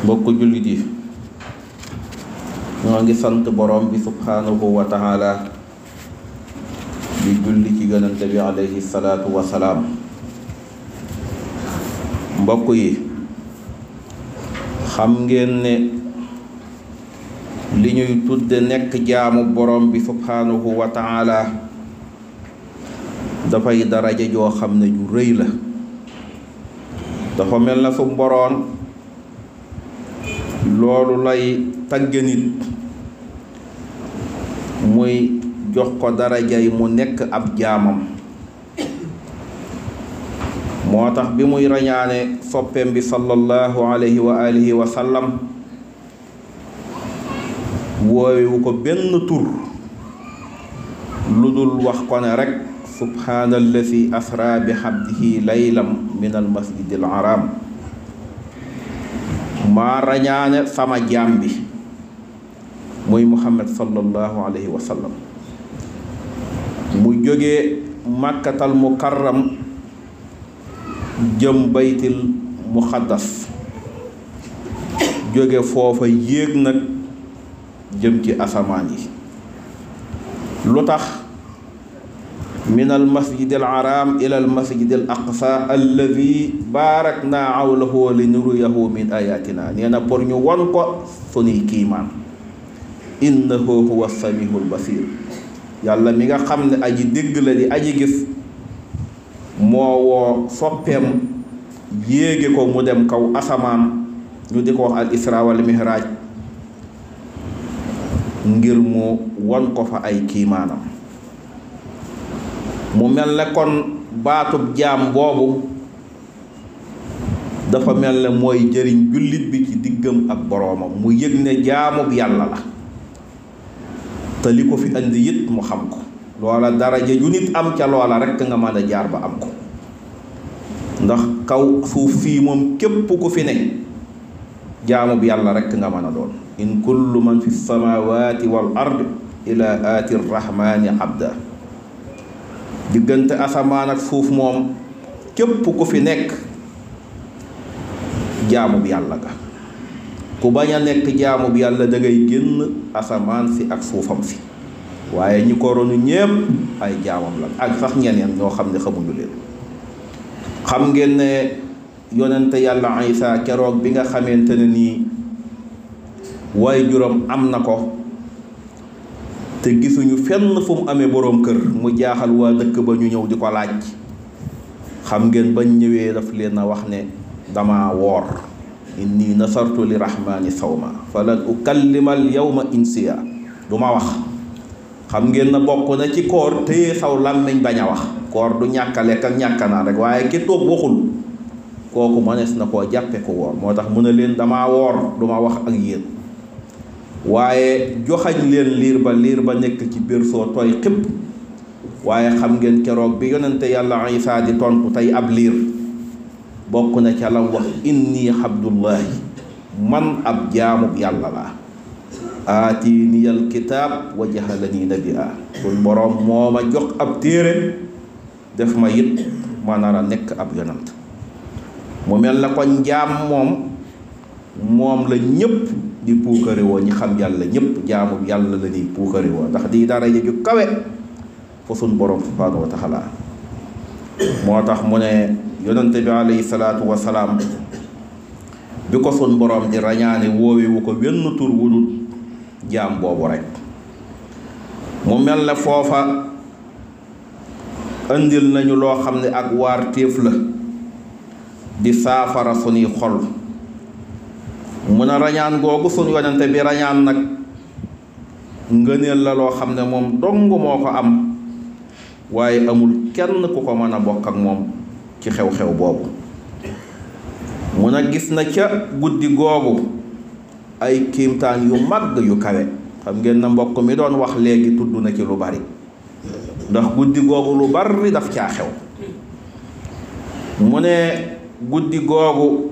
mbokk jullit yi ñoo ngi sant borom bi subhanahu wa taala di julli ci yonente bi alayhi salaatu wa salaam. mbokk yi xam ngeen ne li ñuy tudde nekk jaamu borom bi subhanahu wa taala dafay daraja joo xam ne ju rëy la. dafa mel na su boroon loolu lay tagge nit muy jox ko darajay mu nekk ab jaamam. moo tax bi muy rañaane soppeem bi sallallahu alayhi wa alihi wa sallam woowewu ko benn tur lu dul wax ko ne rekk subhaanallazi asra bi abdihi laylam min al masjidil haram. maa rañaane sama jaam bi muy muhammad sallallahu alayhi wa sallam mu jógee màkkatal mukarram jëm baytil muqaddas jóge foofa yéeg nag jëm ci asamaan yi. lu tax min al masjidil haram ila al masjidil aqsa alladi baarakna hawlahu li nuriyahu min ayatina. nee na pour ñu won ko sunuy kiimaan. innahu huwa samihul basir. yàlla mi nga xam ne aji dégg la di aji gis moo woo soppeem yéege ko mu dem kaw asamaan ñu di ko wax al isra wal mihraj ngir mu won ko fa ay kiimaanam. mu mel ne kon baatub jaam boobu dafa mel ne mooy jëriñ jullit bi ci diggam ak boroomam. mu yëg ne jaamub yàlla la te li ko fi indi it mu xam ko. loola daraja ju nit am ca loola rekk nga mën a jaar ba am ko. ndax kaw suuf fii moom képp ku fi ne jaamub yàlla rekk nga mën a doon. in kullu man fi samawati wal ard ila aati rrahmani abda. diggante asamaan ak suuf moom képp ku fi nekk jaamub yàlla ga. ku bañ a nekk jaamub yàlla da ngay génn asamaan si ak suufam si. waaye ñi ko ronu ñépp ay jaamam la ak sax ñeneen ñoo xam ne xamuñu leen. xam ngeen ne yonente yàlla Isa keroog bi nga xamante ne nii waaye juróom am na ko te gisuñu fenn fu mu amee boroom kër mu jaaxal waa dëkk ba ñu ñëw di ko laaj. xam ngeen bañ ñëwee daf leen a wax ne dama woor. inni nasartu li rahmani sawma falan ukallimal yawma insiya. du ma wax. xam ngeen na bokk na ci koor téye saw làmmiñ bañ a wax. koor du ñàkk a lekk ak ñàkk naan rek waaye ki toog waxul kooku mënees na koo jàppe ko woor. moo tax mu ne leen dama woor du ma wax ak yéen. waaye joxañ leen liir ba nekk ci biir soo tooy xëpp. waaye xam ngeen keroog bi yonente yàlla Isa di tontu tey ab liir bokk na ca lam wax inni abdullahi man ab jaamub yàlla laa. aatiniyal kitaab wa jaxalani nabiyya. suñ boroom moo ma jox ab téere def ma it ma nar a nekk ab yonant. mu mel na kon jaam moom la ñépp di puukare woo. ñi xam yàlla ñépp jaamub yàlla la ñuy puukare woo ndax di daraja ju kawe fa suñ boroom subhaanahu wa taala. moo tax mu ne yonante bi alayhi salaatu wa salaam bi ko suñ boroom di rañaane woowewu ko wenn tur wudul jaam boobu rekk. mu mel ne foofa indil nañu loo xam ne ak waar téef la di saafara sunuy xol. mun a rañaan googu suñ yonente bi rañaan nag ngëneel la loo xam ne moom dong moo ko am waaye amul kenn ku ko mën a bokk ak moom ci xew-xew boobu. mun a gis na ca guddi googu ay kiimtaan yu mag yu kawe. xam ngeen na mbokk mi doon wax léegi tudd na ci lu bari ndax guddi googu lu bari daf caa xew. mu ne guddi googu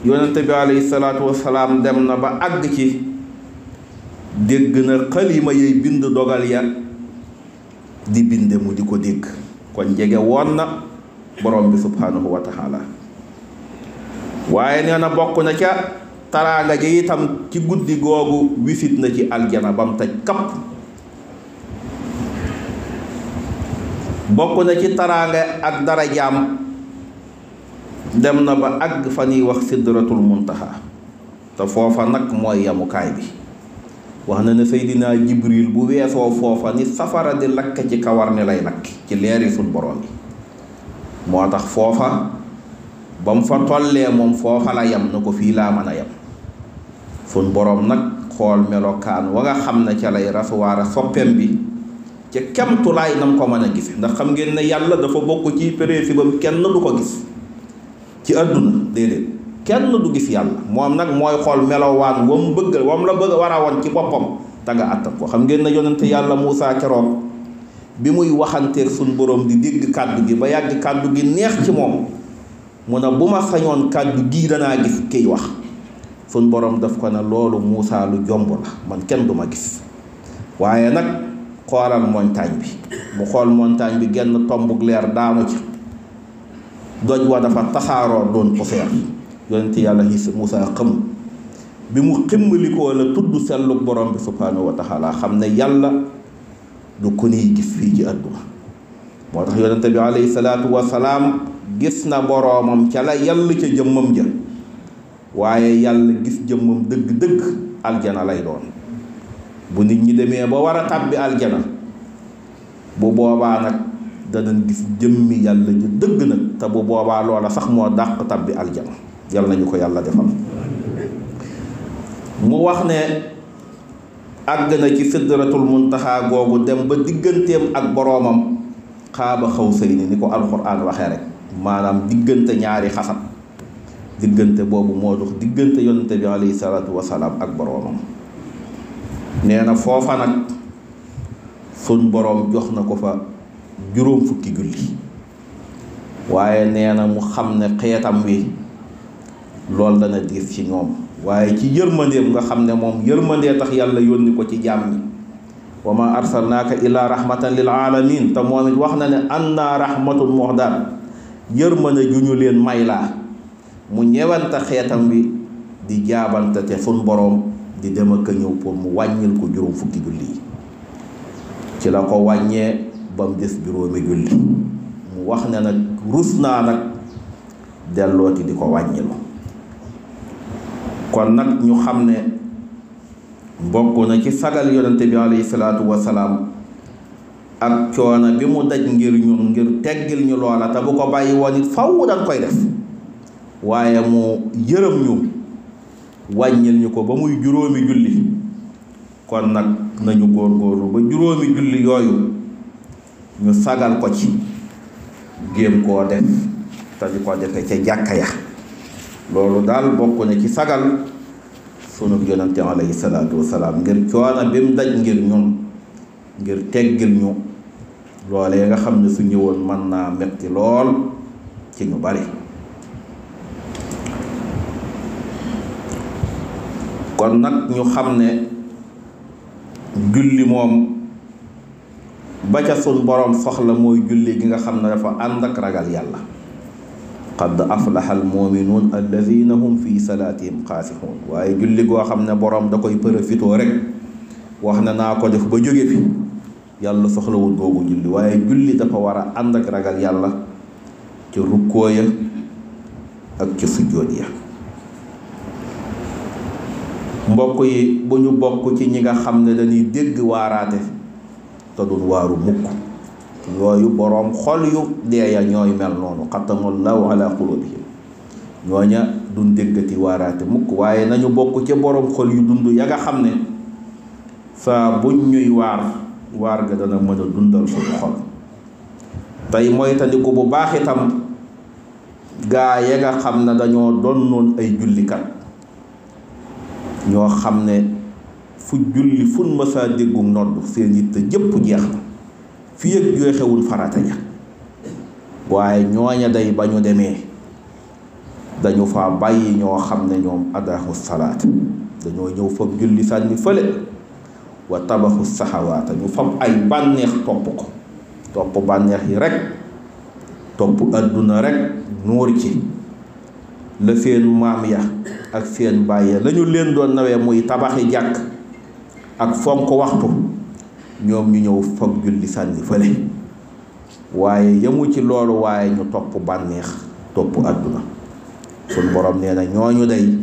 yonente bi alayhi salaatu wasalaam dem na ba àgg ci dégg na xalima yey bind dogal ya di binde mu di ko dégg. kon jege woon na borom bi subhanahu wa taala. waaye nee na bokk na ca taraanga ji itam ci guddi googu wisit na ci aljana bam taj kapp. bokk na ci taraanga ak darajaam dem na ba àgg fa ñuy wax sidratul muntaha te foofa nag mooy yamukaay bi. wax na ne Seydina Jibril bu weesoo foofa ni safara di lakk ci kawar ne lay lakk ci leeri suñ borom yi. moo tax foofa ba mu fa tollee moom foofa la yem na ko fii laa mën a yem. suñ borom nag xool melokaan wa nga xam ne ca lay rasuwaara soppeem bi ca kemtulaay nam ko mën a gis. ndax xam ngeen ne yàlla dafa bokk ci principe bam kenn du ko gis ci àdduna déedéet kenn du gis yàlla. moom nag mooy xool melowaan wam bëgg wam la bëgg war a woon ci boppam te nga àttan ko. xam ngeen ne yonente yàlla Muusaa keroog bi muy waxanteeg suñ borom di dégg kàddu gi ba yàgg kàddu gi neex ci moom mu ne bu ma sañoon kàddu gii danaa gis kiy wax. suñ borom daf ko ne loolu Muusaa lu jomb la man kenn du ma gis. waaye nag xoolal montagne bi mu xool montagne bi genn tombug leer daanu ci doj wa dafa tasaaroo doon poussière. yonent yàlla Muusaa xam bi mu ximmalikoo la tudd sellug borom bi subhaanahu wa taala xam ne yàlla du ko niy gis fii ci àdduna. moo tax yonent bi alayhi salaatu wasalaam gis na boroomam ca la yàlla ca jëmmam ja. waaye yàlla gis jëmmam dëgg-dëgg aljana lay doon. bu nit ñi demee ba war a tàbbi aljana bu boobaa nag danañ gis jëmmi yàlla ju dëgg nag te bu boobaa loola sax moo dàq tàbbi aljana. yàlla nañu ko yàlla defal. mu wax ne àgg na ci sidratul muntaha googu dem ba digganteem ak boroomam xaaba xawsayni ni ko alxuraan waxee rek maanaam diggante ñaari xasab. diggante boobu moo dox diggante yonente bi alayhi salaatu wasalaam ak boroomam. nee na foofa nag suñ boroom jox na ko fa juróom fukki julli. waaye nee na mu xam ne xeetam wi loolu dana diis ci ñoom. waaye ci yërmandeem nga xam ne moom yërmandee tax yàlla yónni ko ci jaam ñi. wa ma arsalnaaka illaa rahmatan lil alamin te moom it wax na ne anna rahmatun muhdaat yërmande ju ñu leen may laa. mu ñewanta xeetam wi di jaabante te sun boroom di dem ak ñëw pour mu wàññil ko juróom fukki julli yi. ci la ko wàññee ba mu des juróomi julli mu wax ne nag rus naa nag dellooti di ko wàññilu. kon nag ñu xam ne bokk na ci sagal yonente bi alayhi salaatu wasalaam ak coono bi mu daj ngir ñun ngir teggil ñu loola te bu ko bàyyi woon it faw dañ koy def. waaye mu yërëm ñu wàññil ñu ko ba muy juróomi julli. kon nag nañu góorgóorlu ba juróomi julli yooyu ñu sagal ko ci géem koo def te di ko defe ca jàkka ya. loolu daal bokk na ci sagal sunu yonente alayhi salaatu wasalaam ngir coono bi mu daj ngir ñun ngir teggil ñu loolee nga xam ne su ñëwoon mën naa metti lool ci ñu bari. kon nag ñu xam ne julli moom ba ca sun boroom soxla mooy julli gi nga xam ne dafa ànd ak ragal yàlla. qad aflaha al muminuun alladina hum fi salaatihim xaasixuun. waaye julli goo xam ne boroom da koy përëfitoo rek wax ne naa ko def ba jóge fi yàlla soxlawul googu julli. waaye julli dafa war a ànd ak ragal yàlla ci rukkoo ya ak ci sujjóot ya. mbokk yi bu ñu bokk ci ñi nga xam ne dañuy dégg waaraate te duñ waaru mukk. yooyu boroom xol yu deeya ñooy mel noonu xatamullahu ala qulubihim. ñooña duñ déggati waaraate mukk. waaye nañu bokk ci boroom xol yu dund ya nga xam ne saa buñ ñuy waar ga dana mën a dundal suñu xol. tey moytandiku bu baax itam gaa ya nga xam ne dañoo doon noon ay jullikat ñoo xam ne fu julli fun mësaa déggu nodd seen yitte jëpp jeex na fi yëg joxewul farata ja. waaye ñooña day ba ñu demee dañu fa bàyyi ñoo xam ne ñoom adahu salaat dañoo ñëw fab julli sànni fële wa tabaxu saxawaata ñu fab ay bànneex topp bànneex yi rek topp adduna rek nuur ci la seen maam ya ak seen baay ya la ñu leen doon nawee muy tabaxi jàkk ak fonk waxtu ñoom ñu ñëw foog julli sànni fële waaye yemu ci loolu waaye ñu topp bànneex topp àdduna sun borom nee na ñooñu day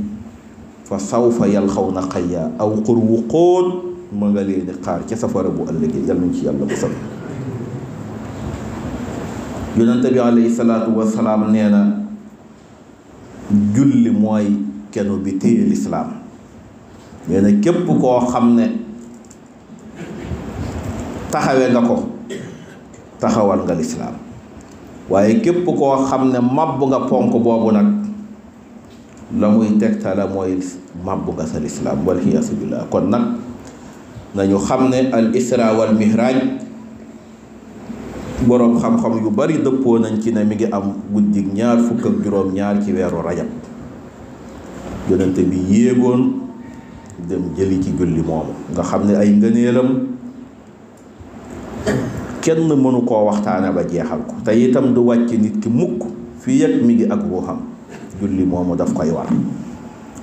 fa sawfa yalxawna xayya aw xur wu xóot ma nga leen di xaar ca safara bu ëllëgee yal nañ ci yàlla musal yonente bi alayhi salaatu wasalaam nee na julli mooy kenu bi téye lislaam nee na képp koo xam ne taxawe nga ko taxawal nga lislaam waaye képp koo xam ne màbb nga ponk boobu nag la muy tegtala mooy màbb nga sa lislaam wal iyaasu billaah kon nag nañu xam ne al isra wal mihraj boroom xam-xam yu bari dëppoo nañ ci ne mi ngi am guddig 26 ci weeru rajab yonente bi yéegoon dem jëli ci julli moomu nga xam ne ay ngëneelam kenn mënu koo waxtaane ba jeexal ko te itam du wàcc nit ki mukk fii yëg mi ngi ak ruuxam julli moomu daf koy war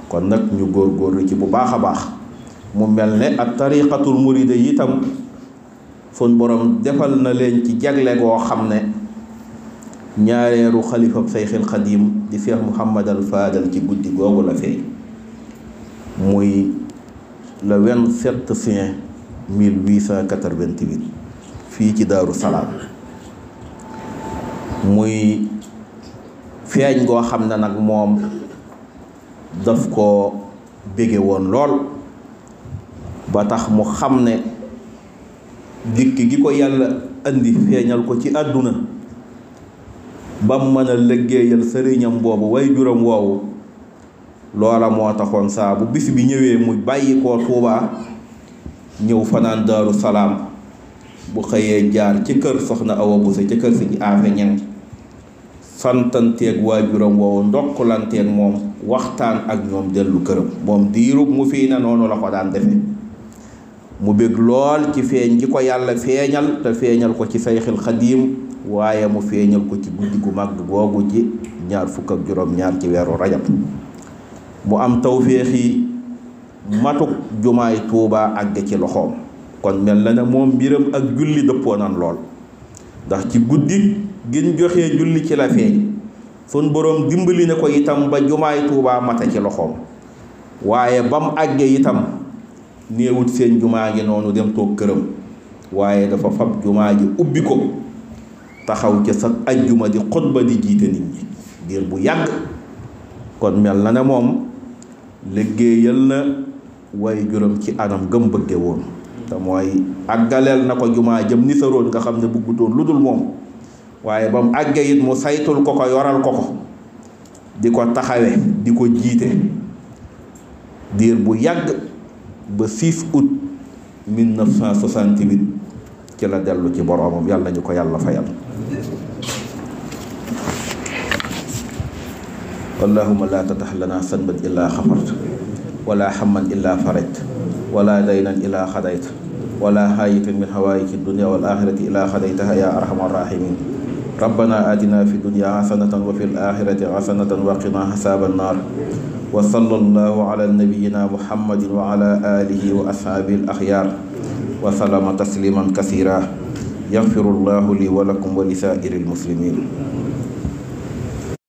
kon nag ñu góorgóorlu ci bu baax a baax mu mel ne ak tariqatul muride itam sun borom defal na leen ci jagle goo xam ne ñaareelu xalifab Seyxul Xadiim di Cheikh Mouhamad al Fadal ci guddi googu la feeñ muy le 27 juin 1888 fii ci Daaru Salaam muy feeñ goo xam ne nag moom daf ko bége woon lool ba tax mu xam ne dikk gi ko yàlla andi feeñal ko ci àdduna bam mën a liggéeyal sëriñam boobu way juram woowu loola moo taxoon saa bu bis bi ñëwee mu bàyyi koo Tuubaa ñëw fanaan Daaru Salaam bu xëyee jaar ci kër soxna Awa Buso ci kër si Aafe Ñaŋ santanteeg waajuram woowu ndokkulanteeg moom waxtaan ak ñoom dellu këram moom diirub mu fii na noonu la ko daan defe mu bég lool ci feeñ gi ko yàlla feeñal te feeñal ko ci Seyxul Xadiim waaye mu feeñal ko ci guddi gu mag googu ci 26 ci weeru rajab mu am tawféexi matuk jumaay Tuubaa àgg ci loxoom kon mel na ne moom mbiram ak julli dëppoo nan lool ndax ci guddi gin joxee julli ci la feeñ sun boroom dimbali na ko itam ba jumaay Tuubaa mata ci loxoom waaye ba mu àggee itam néewut seen jumaa ngi noonu dem toog këram waaye dafa fab jumaa ji ubbi ko taxaw ca sa ajjuma di xutba di jiite nit ñi diir bu yàgg kon mel na ne moom liggéeyal na way juróom ci anam gëm bëgge woon te mooy àggaleel na ko jumaa jëm ni sa roon nga xam ne buggutoon lu dul moom waaye ba mu àggee it mu saytul ko ko yoral ko ko di ko taxawe di ko jiite diir bu yàgg ba 6 août 1968 ci la dellu ci boroomam yàlla nañu ko yàlla fayal allahumma la tatax lana sanban illa xafart wala hamman illa farajt wala daynan illa xadayt wala xaayitan min xawaayiji dunya wal axirati illa xadaytaha ya arhamar rahimin rabbana atina fi dunya xasanatan wa fil axirati xasanatan wa qina xasaaban naar wa sallallahu ala nabiyyina muhammadin wa ala alihi wa ashaabihi al axyaar wa sallama tasliman kasiira yaxfirullahu li wa lakum wa li saa'iril muslimiin